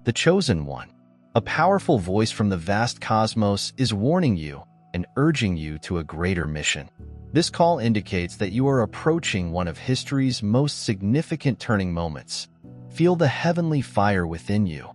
the chosen one. A powerful voice from the vast cosmos is warning you and urging you to a greater mission. This call indicates that you are approaching one of history's most significant turning moments. Feel the heavenly fire within you,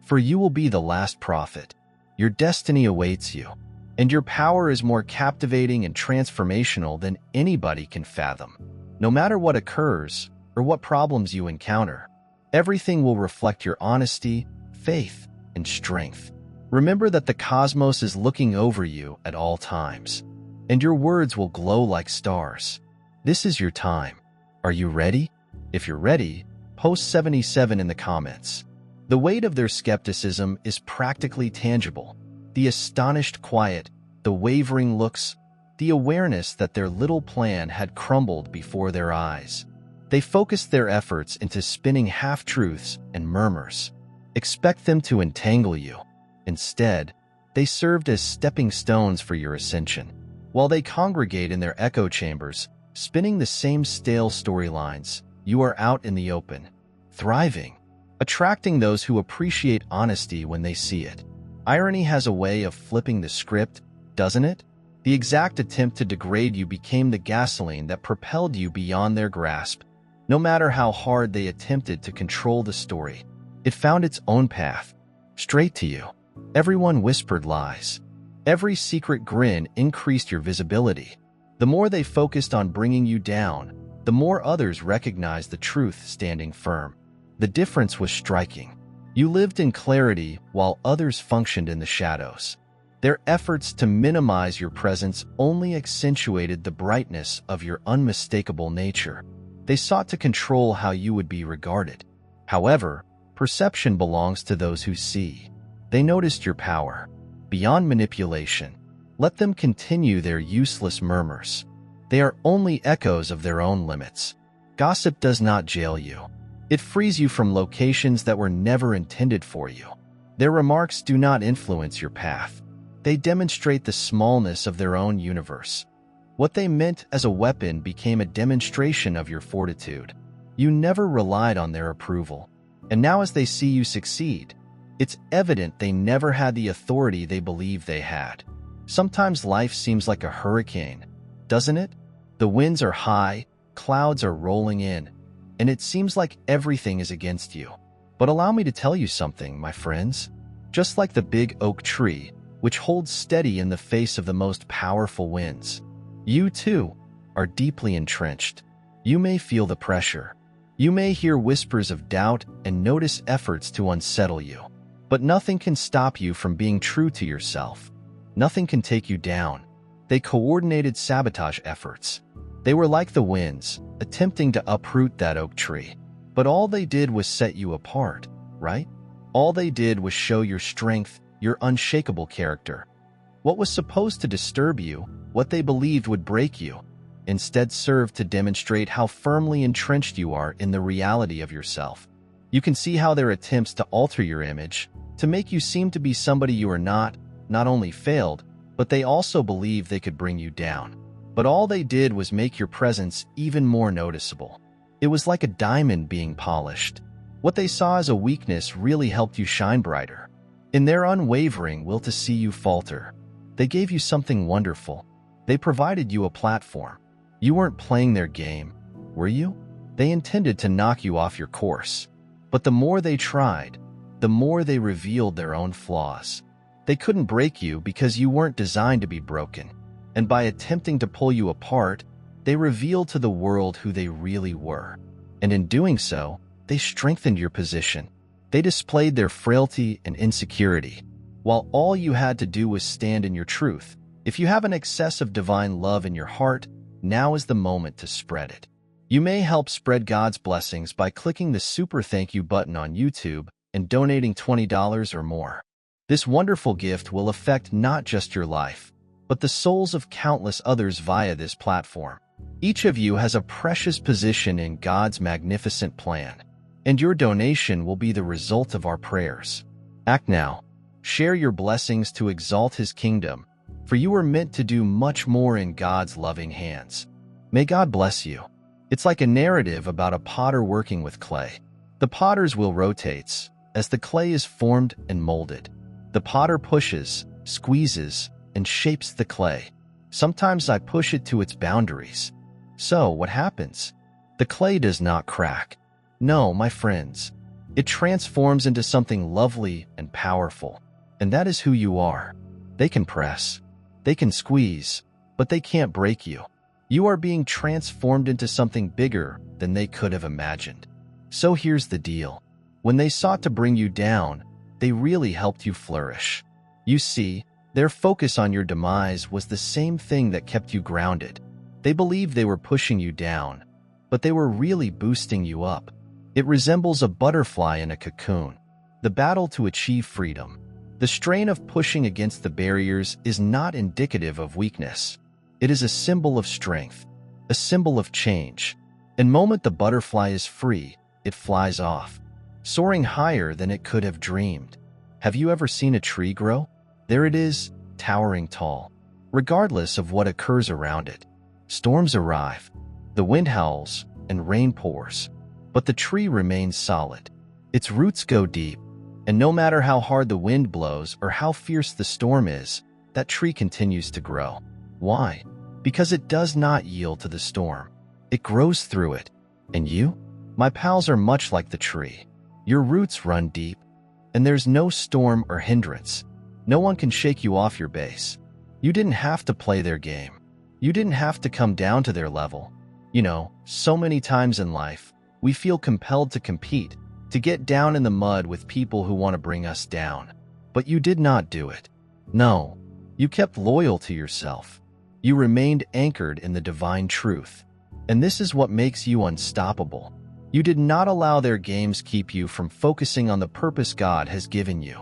for you will be the last prophet. Your destiny awaits you, and your power is more captivating and transformational than anybody can fathom. No matter what occurs or what problems you encounter, everything will reflect your honesty, faith, and strength. Remember that the cosmos is looking over you at all times, and your words will glow like stars. This is your time. Are you ready? If you're ready, post 77 in the comments. The weight of their skepticism is practically tangible. The astonished quiet, the wavering looks, the awareness that their little plan had crumbled before their eyes. They focused their efforts into spinning half-truths and murmurs. Expect them to entangle you. Instead, they served as stepping stones for your ascension. While they congregate in their echo chambers, spinning the same stale storylines, you are out in the open, thriving, attracting those who appreciate honesty when they see it. Irony has a way of flipping the script, doesn't it? The exact attempt to degrade you became the gasoline that propelled you beyond their grasp. No matter how hard they attempted to control the story, it found its own path, straight to you. Everyone whispered lies. Every secret grin increased your visibility. The more they focused on bringing you down, the more others recognized the truth standing firm. The difference was striking. You lived in clarity while others functioned in the shadows. Their efforts to minimize your presence only accentuated the brightness of your unmistakable nature. They sought to control how you would be regarded. However, perception belongs to those who see. They noticed your power. Beyond manipulation, let them continue their useless murmurs. They are only echoes of their own limits. Gossip does not jail you. It frees you from locations that were never intended for you. Their remarks do not influence your path. They demonstrate the smallness of their own universe. What they meant as a weapon became a demonstration of your fortitude. You never relied on their approval. And now as they see you succeed, it's evident they never had the authority they believed they had. Sometimes life seems like a hurricane, doesn't it? The winds are high, clouds are rolling in, and it seems like everything is against you. But allow me to tell you something, my friends. Just like the big oak tree, which holds steady in the face of the most powerful winds, you too are deeply entrenched. You may feel the pressure. You may hear whispers of doubt and notice efforts to unsettle you. But nothing can stop you from being true to yourself. Nothing can take you down. They coordinated sabotage efforts. They were like the winds, attempting to uproot that oak tree. But all they did was set you apart, right? All they did was show your strength, your unshakable character. What was supposed to disturb you, what they believed would break you, instead served to demonstrate how firmly entrenched you are in the reality of yourself. You can see how their attempts to alter your image, to make you seem to be somebody you are not only failed, but they also believed they could bring you down. But all they did was make your presence even more noticeable. It was like a diamond being polished. What they saw as a weakness really helped you shine brighter. In their unwavering will to see you falter, they gave you something wonderful. They provided you a platform. You weren't playing their game, were you? They intended to knock you off your course. But the more they tried, the more they revealed their own flaws. They couldn't break you because you weren't designed to be broken. And by attempting to pull you apart, they revealed to the world who they really were. And in doing so, they strengthened your position. They displayed their frailty and insecurity, while all you had to do was stand in your truth. If you have an excess of divine love in your heart, now is the moment to spread it. You may help spread God's blessings by clicking the super thank you button on YouTube and donating $20 or more. This wonderful gift will affect not just your life, but the souls of countless others via this platform. Each of you has a precious position in God's magnificent plan, and your donation will be the result of our prayers. Act now. Share your blessings to exalt His kingdom, for you are meant to do much more in God's loving hands. May God bless you. It's like a narrative about a potter working with clay. The potter's wheel rotates, as the clay is formed and molded. The potter pushes, squeezes, and shapes the clay. Sometimes I push it to its boundaries. So, what happens? The clay does not crack. No, my friends. It transforms into something lovely and powerful. And that is who you are. They can press. They can squeeze. But they can't break you. You are being transformed into something bigger than they could have imagined. So here's the deal. When they sought to bring you down, they really helped you flourish. You see, their focus on your demise was the same thing that kept you grounded. They believed they were pushing you down, but they were really boosting you up. It resembles a butterfly in a cocoon. The battle to achieve freedom. The strain of pushing against the barriers is not indicative of weakness. It is a symbol of strength, a symbol of change. The moment the butterfly is free, it flies off, soaring higher than it could have dreamed. Have you ever seen a tree grow? There it is, towering tall, regardless of what occurs around it. Storms arrive, the wind howls, and rain pours. But the tree remains solid. Its roots go deep, and no matter how hard the wind blows or how fierce the storm is, that tree continues to grow. Why? Because it does not yield to the storm. It grows through it. And you? My pals are much like the tree. Your roots run deep, and there's no storm or hindrance. No one can shake you off your base. You didn't have to play their game. You didn't have to come down to their level. You know, so many times in life, we feel compelled to compete, to get down in the mud with people who want to bring us down. But you did not do it. No, you kept loyal to yourself. You remained anchored in the divine truth. And this is what makes you unstoppable. You did not allow their games keep you from focusing on the purpose God has given you.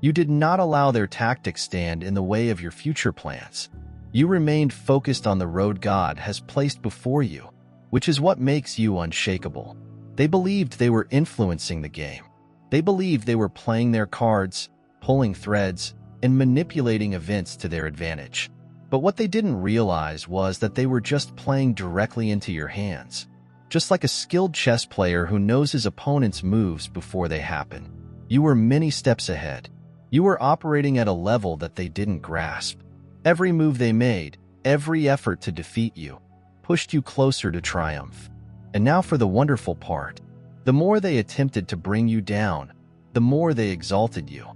You did not allow their tactics stand in the way of your future plans. You remained focused on the road God has placed before you, which is what makes you unshakable. They believed they were influencing the game. They believed they were playing their cards, pulling threads, and manipulating events to their advantage. But what they didn't realize was that they were just playing directly into your hands. Just like a skilled chess player who knows his opponent's moves before they happen. You were many steps ahead. You were operating at a level that they didn't grasp. Every move they made, every effort to defeat you, pushed you closer to triumph. And now for the wonderful part. The more they attempted to bring you down, the more they exalted you.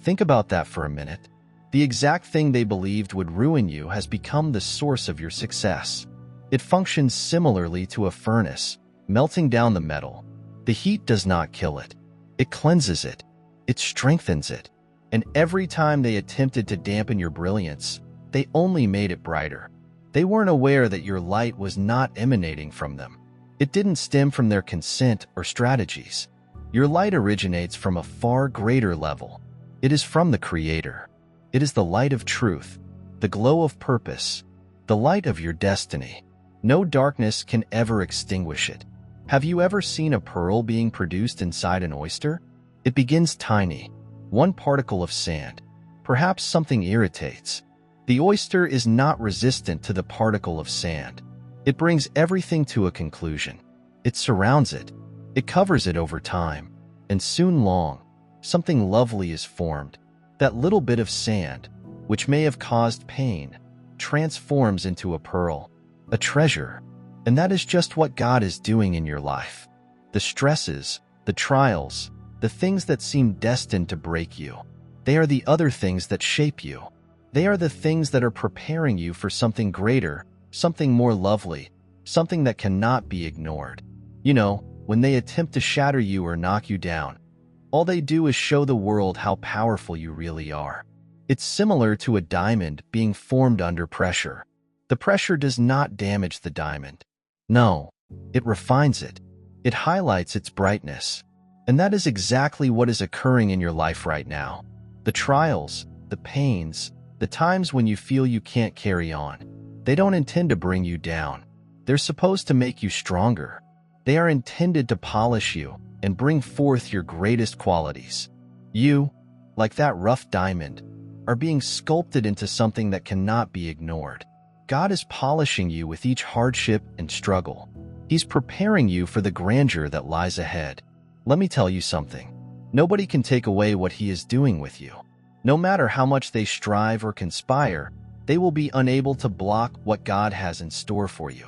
Think about that for a minute. The exact thing they believed would ruin you has become the source of your success. It functions similarly to a furnace, melting down the metal. The heat does not kill it. It cleanses it. It strengthens it. And every time they attempted to dampen your brilliance, they only made it brighter. They weren't aware that your light was not emanating from them. It didn't stem from their consent or strategies. Your light originates from a far greater level. It is from the Creator. It is the light of truth, the glow of purpose, the light of your destiny. No darkness can ever extinguish it. Have you ever seen a pearl being produced inside an oyster? It begins tiny, one particle of sand. Perhaps something irritates. The oyster is not resistant to the particle of sand. It brings everything to a conclusion. It surrounds it. It covers it over time. And soon something lovely is formed. That little bit of sand, which may have caused pain, transforms into a pearl, a treasure. And that is just what God is doing in your life. The stresses, the trials, the things that seem destined to break you, they are the other things that shape you. They are the things that are preparing you for something greater, something more lovely, something that cannot be ignored. You know, when they attempt to shatter you or knock you down, all they do is show the world how powerful you really are. It's similar to a diamond being formed under pressure. The pressure does not damage the diamond. No, it refines it. It highlights its brightness. And that is exactly what is occurring in your life right now. The trials, the pains, the times when you feel you can't carry on, they don't intend to bring you down. They're supposed to make you stronger. They are intended to polish you and bring forth your greatest qualities. You, like that rough diamond, are being sculpted into something that cannot be ignored. God is polishing you with each hardship and struggle. He's preparing you for the grandeur that lies ahead. Let me tell you something. Nobody can take away what He is doing with you. No matter how much they strive or conspire, they will be unable to block what God has in store for you.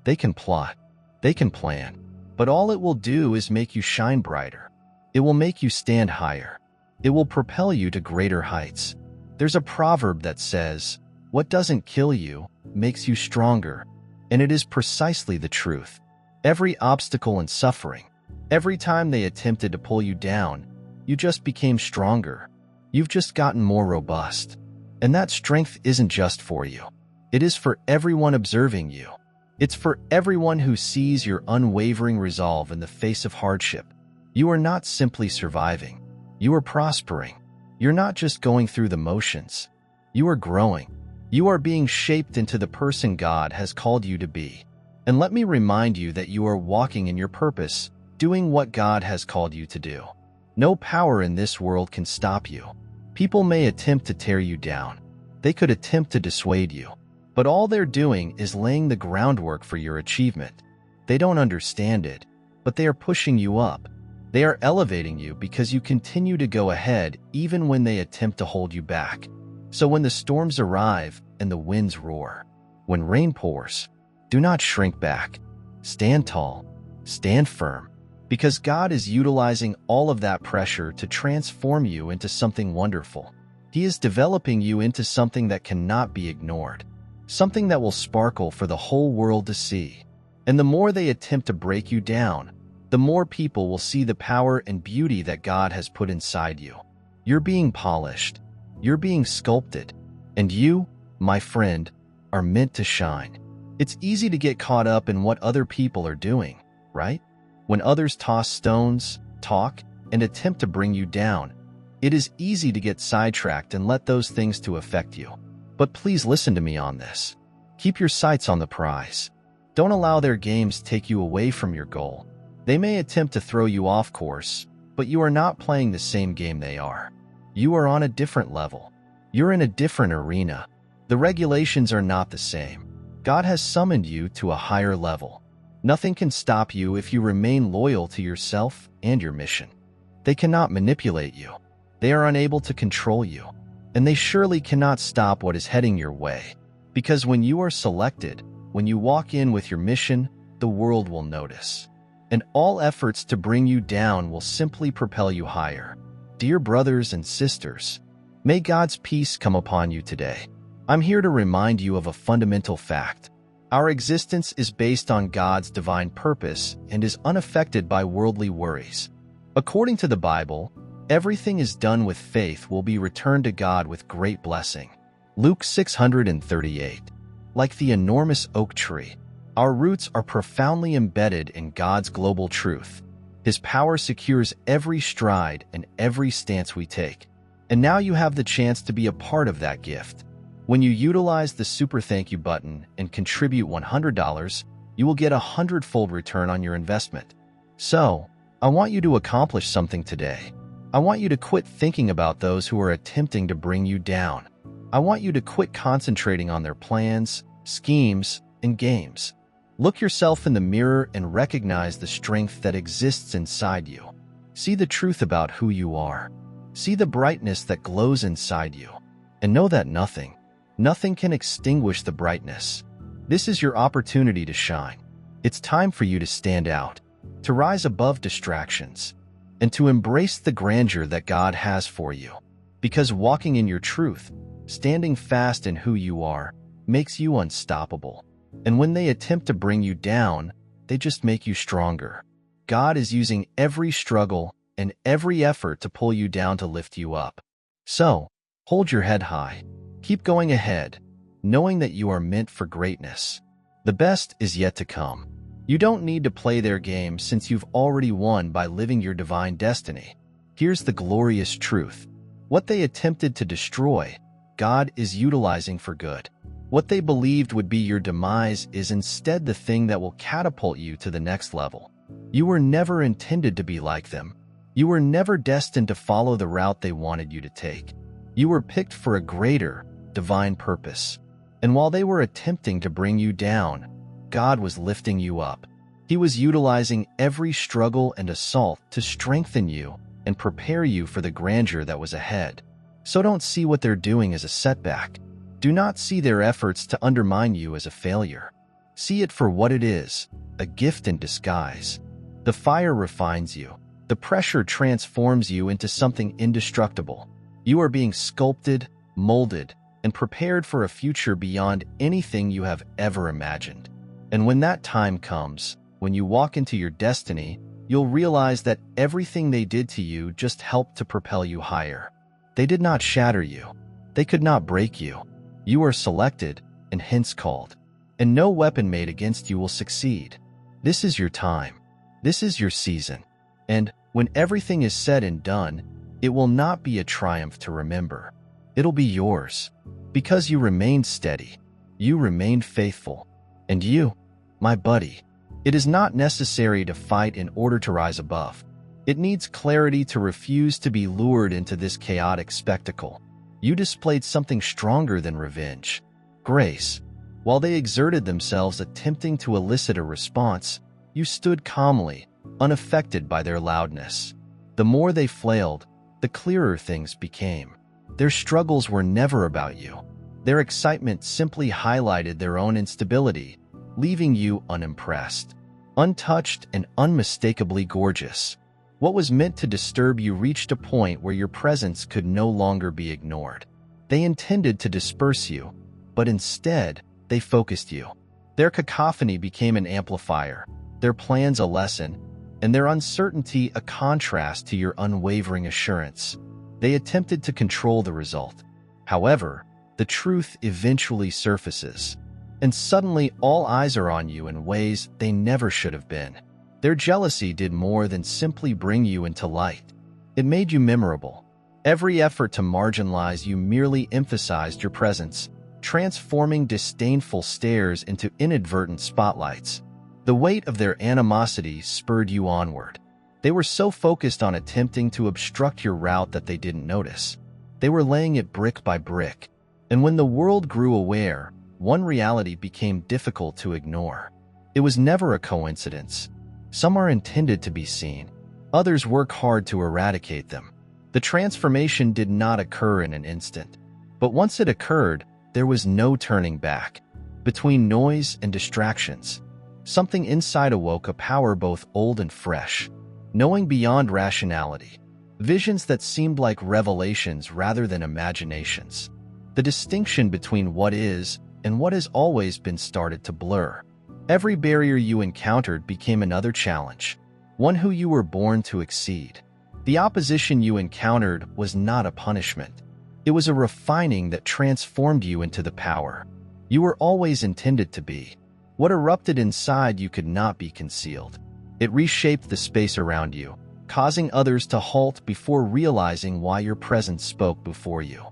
They can plot, they can plan, but all it will do is make you shine brighter. It will make you stand higher. It will propel you to greater heights. There's a proverb that says, "What doesn't kill you makes you stronger," and it is precisely the truth. Every obstacle and suffering, every time they attempted to pull you down, you just became stronger. You've just gotten more robust. And that strength isn't just for you. It is for everyone observing you. It's for everyone who sees your unwavering resolve in the face of hardship. You are not simply surviving. You are prospering. You're not just going through the motions. You are growing. You are being shaped into the person God has called you to be. And let me remind you that you are walking in your purpose, doing what God has called you to do. No power in this world can stop you. People may attempt to tear you down. They could attempt to dissuade you. But all they're doing is laying the groundwork for your achievement. They don't understand it, but they are pushing you up. They are elevating you because you continue to go ahead even when they attempt to hold you back. So when the storms arrive and the winds roar, when rain pours, do not shrink back. Stand tall, stand firm, because God is utilizing all of that pressure to transform you into something wonderful. He is developing you into something that cannot be ignored, something that will sparkle for the whole world to see. And the more they attempt to break you down, the more people will see the power and beauty that God has put inside you. You're being polished, you're being sculpted, and you, my friend, are meant to shine. It's easy to get caught up in what other people are doing, right? When others toss stones, talk, and attempt to bring you down, it is easy to get sidetracked and let those things to affect you. But please listen to me on this. Keep your sights on the prize. Don't allow their games take you away from your goal. They may attempt to throw you off course, but you are not playing the same game they are. You are on a different level. You're in a different arena. The regulations are not the same. God has summoned you to a higher level. Nothing can stop you if you remain loyal to yourself and your mission. They cannot manipulate you. They are unable to control you. And they surely cannot stop what is heading your way. Because when you are selected, when you walk in with your mission, the world will notice. And all efforts to bring you down will simply propel you higher. Dear brothers and sisters, may God's peace come upon you today. I'm here to remind you of a fundamental fact. Our existence is based on God's divine purpose and is unaffected by worldly worries. According to the Bible, everything is done with faith will be returned to God with great blessing. Luke 638. Like the enormous oak tree, our roots are profoundly embedded in God's global truth. His power secures every stride and every stance we take. And now you have the chance to be a part of that gift. When you utilize the Super Thank You button and contribute $100, you will get a 100-fold return on your investment. So, I want you to accomplish something today. I want you to quit thinking about those who are attempting to bring you down. I want you to quit concentrating on their plans, schemes, and games. Look yourself in the mirror and recognize the strength that exists inside you. See the truth about who you are. See the brightness that glows inside you. And know that nothing can extinguish the brightness. This is your opportunity to shine. It's time for you to stand out, to rise above distractions, and to embrace the grandeur that God has for you. Because walking in your truth, standing fast in who you are, makes you unstoppable. And when they attempt to bring you down, they just make you stronger. God is using every struggle and every effort to pull you down to lift you up. So, hold your head high. Keep going ahead, knowing that you are meant for greatness. The best is yet to come. You don't need to play their game since you've already won by living your divine destiny. Here's the glorious truth. What they attempted to destroy, God is utilizing for good. What they believed would be your demise is instead the thing that will catapult you to the next level. You were never intended to be like them. You were never destined to follow the route they wanted you to take. You were picked for a greater, divine purpose. And while they were attempting to bring you down, God was lifting you up. He was utilizing every struggle and assault to strengthen you and prepare you for the grandeur that was ahead. So don't see what they're doing as a setback. Do not see their efforts to undermine you as a failure. See it for what it is, a gift in disguise. The fire refines you. The pressure transforms you into something indestructible. You are being sculpted, molded, and prepared for a future beyond anything you have ever imagined. And when that time comes, when you walk into your destiny, you'll realize that everything they did to you just helped to propel you higher. They did not shatter you. They could not break you. You are selected and hence called. And no weapon made against you will succeed. This is your time. This is your season. And when everything is said and done, it will not be a triumph to remember. It'll be yours. Because you remained steady. You remained faithful. And you, my buddy, it is not necessary to fight in order to rise above. It needs clarity to refuse to be lured into this chaotic spectacle. You displayed something stronger than revenge. Grace. While they exerted themselves attempting to elicit a response, you stood calmly, unaffected by their loudness. The more they flailed, the clearer things became. Their struggles were never about you. Their excitement simply highlighted their own instability, leaving you unimpressed, untouched, and unmistakably gorgeous. What was meant to disturb you reached a point where your presence could no longer be ignored. They intended to disperse you, but instead, they focused you. Their cacophony became an amplifier, their plans a lesson, and their uncertainty a contrast to your unwavering assurance. They attempted to control the result. However, the truth eventually surfaces, and suddenly all eyes are on you in ways they never should have been. Their jealousy did more than simply bring you into light. It made you memorable. Every effort to marginalize you merely emphasized your presence, transforming disdainful stares into inadvertent spotlights. The weight of their animosity spurred you onward. They were so focused on attempting to obstruct your route that they didn't notice. They were laying it brick by brick. And when the world grew aware, one reality became difficult to ignore. It was never a coincidence. Some are intended to be seen. Others work hard to eradicate them. The transformation did not occur in an instant. But once it occurred, there was no turning back. Between noise and distractions, something inside awoke a power both old and fresh, knowing beyond rationality, visions that seemed like revelations rather than imaginations. The distinction between what is and what has always been started to blur. Every barrier you encountered became another challenge, one who you were born to exceed. The opposition you encountered was not a punishment. It was a refining that transformed you into the power you were always intended to be. What erupted inside you could not be concealed. It reshaped the space around you, causing others to halt before realizing why your presence spoke before you.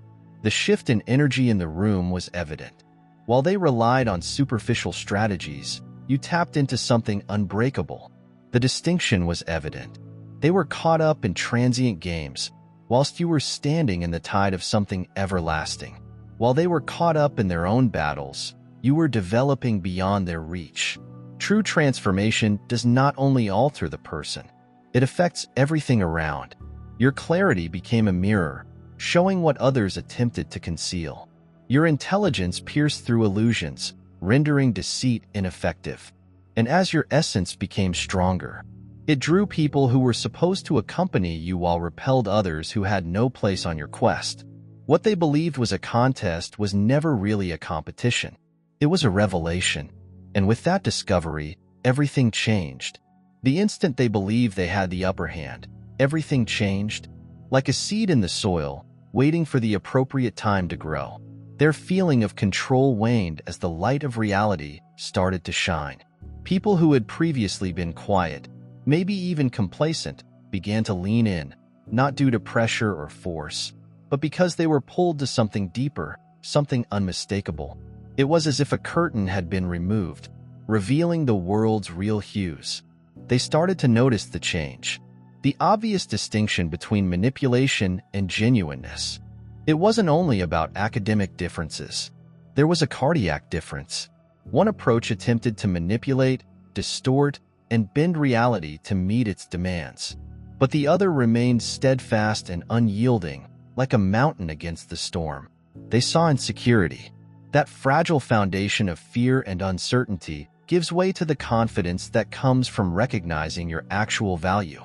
The shift in energy in the room was evident. While they relied on superficial strategies, you tapped into something unbreakable. The distinction was evident. They were caught up in transient games, whilst you were standing in the tide of something everlasting. While they were caught up in their own battles, you were developing beyond their reach. True transformation does not only alter the person, it affects everything around. Your clarity became a mirror, showing what others attempted to conceal. Your intelligence pierced through illusions, rendering deceit ineffective. And as your essence became stronger, it drew people who were supposed to accompany you while repelled others who had no place on your quest. What they believed was a contest was never really a competition. It was a revelation. And with that discovery, everything changed. The instant they believed they had the upper hand, everything changed. Like a seed in the soil, waiting for the appropriate time to grow. Their feeling of control waned as the light of reality started to shine. People who had previously been quiet, maybe even complacent, began to lean in, not due to pressure or force, but because they were pulled to something deeper, something unmistakable. It was as if a curtain had been removed, revealing the world's real hues. They started to notice the change, the obvious distinction between manipulation and genuineness. It wasn't only about academic differences. There was a cardiac difference. One approach attempted to manipulate, distort, and bend reality to meet its demands. but the other remained steadfast and unyielding, like a mountain against the storm. They saw insecurity. That fragile foundation of fear and uncertainty gives way to the confidence that comes from recognizing your actual value.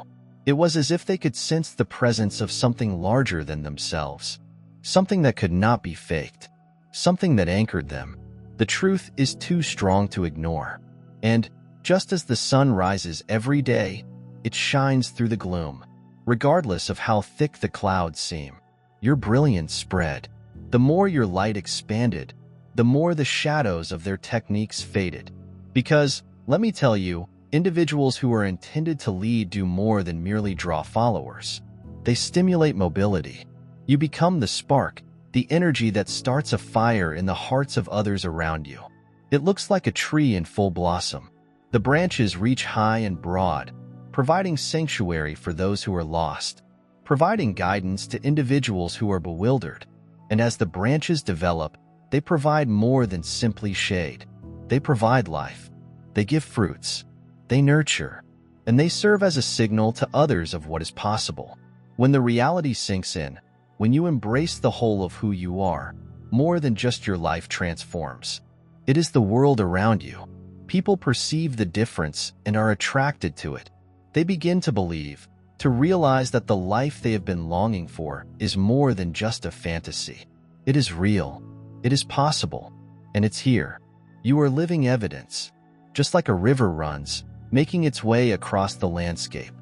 It was as if they could sense the presence of something larger than themselves, something that could not be faked, something that anchored them. The truth is too strong to ignore. And just as the sun rises every day, it shines through the gloom, regardless of how thick the clouds seem. Your brilliance spread. The more your light expanded, the more the shadows of their techniques faded. Because, let me tell you, individuals who are intended to lead do more than merely draw followers. They stimulate mobility. You become the spark, the energy that starts a fire in the hearts of others around you. It looks like a tree in full blossom. The branches reach high and broad, providing sanctuary for those who are lost, providing guidance to individuals who are bewildered. And as the branches develop, they provide more than simply shade. They provide life. They give fruits. They nurture. And they serve as a signal to others of what is possible. When the reality sinks in, when you embrace the whole of who you are, more than just your life transforms. It is the world around you. People perceive the difference and are attracted to it. They begin to believe, to realize that the life they have been longing for is more than just a fantasy. It is real. It is possible. And it's here. You are living evidence. Just like a river runs, making its way across the landscape.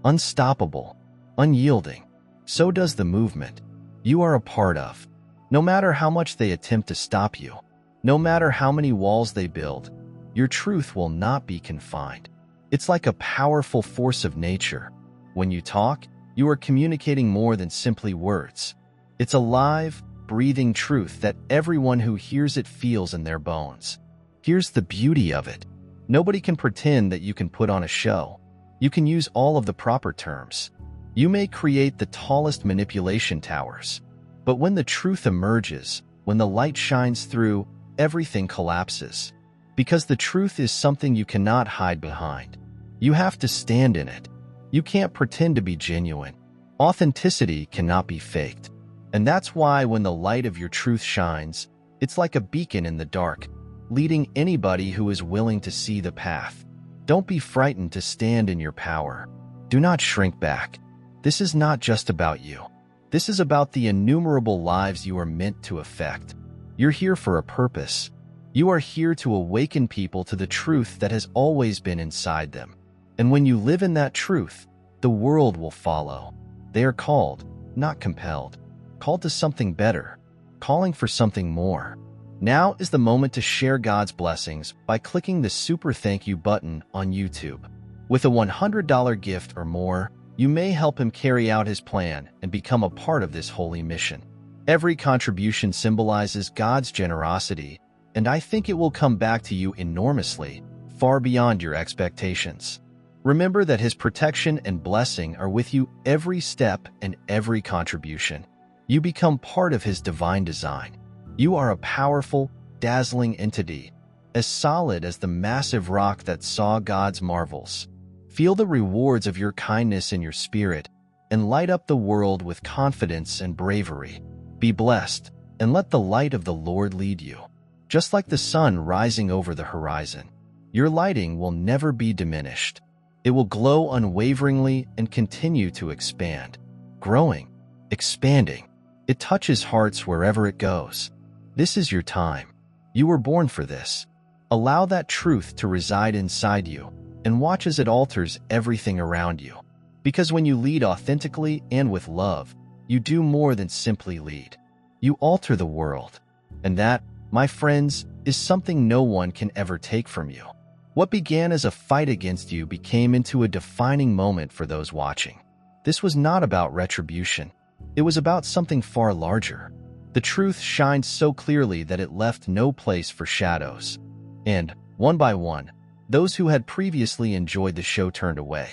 Unstoppable. Unyielding. So does the movement you are a part of. No matter how much they attempt to stop you, no matter how many walls they build, your truth will not be confined. It's like a powerful force of nature. When you talk, you are communicating more than simply words. It's a live, breathing truth that everyone who hears it feels in their bones. Here's the beauty of it. Nobody can pretend that you can put on a show. You can use all of the proper terms. You may create the tallest manipulation towers. But when the truth emerges, when the light shines through, everything collapses. Because the truth is something you cannot hide behind. You have to stand in it. You can't pretend to be genuine. Authenticity cannot be faked. And that's why when the light of your truth shines, it's like a beacon in the dark, leading anybody who is willing to see the path. Don't be frightened to stand in your power. Do not shrink back. This is not just about you. This is about the innumerable lives you are meant to affect. You're here for a purpose. You are here to awaken people to the truth that has always been inside them. And when you live in that truth, the world will follow. They are called, not compelled. Called to something better. Calling for something more. Now is the moment to share God's blessings by clicking the super thank you button on YouTube. With a $100 gift or more, you may help him carry out his plan and become a part of this holy mission. Every contribution symbolizes God's generosity, and I think it will come back to you enormously, far beyond your expectations. Remember that his protection and blessing are with you every step and every contribution. You become part of his divine design. You are a powerful, dazzling entity, as solid as the massive rock that saw God's marvels. Feel the rewards of your kindness in your spirit, and light up the world with confidence and bravery. Be blessed, and let the light of the Lord lead you. Just like the sun rising over the horizon, your lighting will never be diminished. It will glow unwaveringly and continue to expand, growing, expanding. It touches hearts wherever it goes. This is your time. You were born for this. Allow that truth to reside inside you, and watch as it alters everything around you. Because when you lead authentically and with love, you do more than simply lead. You alter the world. And that, my friends, is something no one can ever take from you. What began as a fight against you became into a defining moment for those watching. This was not about retribution. It was about something far larger. The truth shined so clearly that it left no place for shadows. And, one by one, those who had previously enjoyed the show turned away.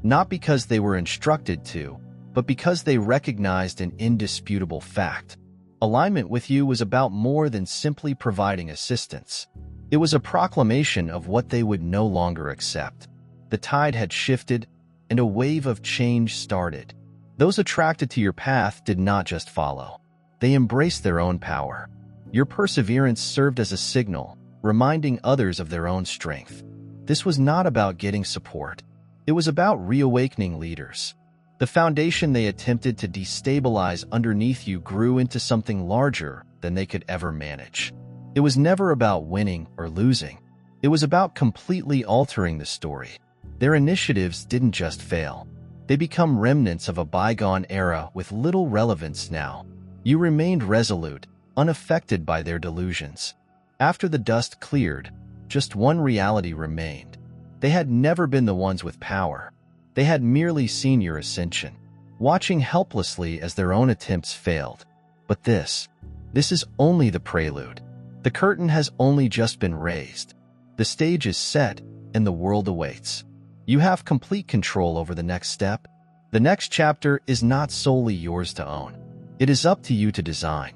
Not because they were instructed to, but because they recognized an indisputable fact. Alignment with you was about more than simply providing assistance. It was a proclamation of what they would no longer accept. The tide had shifted, and a wave of change started. Those attracted to your path did not just follow. They embraced their own power. Your perseverance served as a signal, reminding others of their own strength. This was not about getting support. It was about reawakening leaders. The foundation they attempted to destabilize underneath you grew into something larger than they could ever manage. It was never about winning or losing. It was about completely altering the story. Their initiatives didn't just fail. They become remnants of a bygone era with little relevance now. You remained resolute, unaffected by their delusions. After the dust cleared, just one reality remained. They had never been the ones with power. They had merely seen your ascension, watching helplessly as their own attempts failed. But this is only the prelude. The curtain has only just been raised. The stage is set, and the world awaits. You have complete control over the next step. The next chapter is not solely yours to own. It is up to you to design.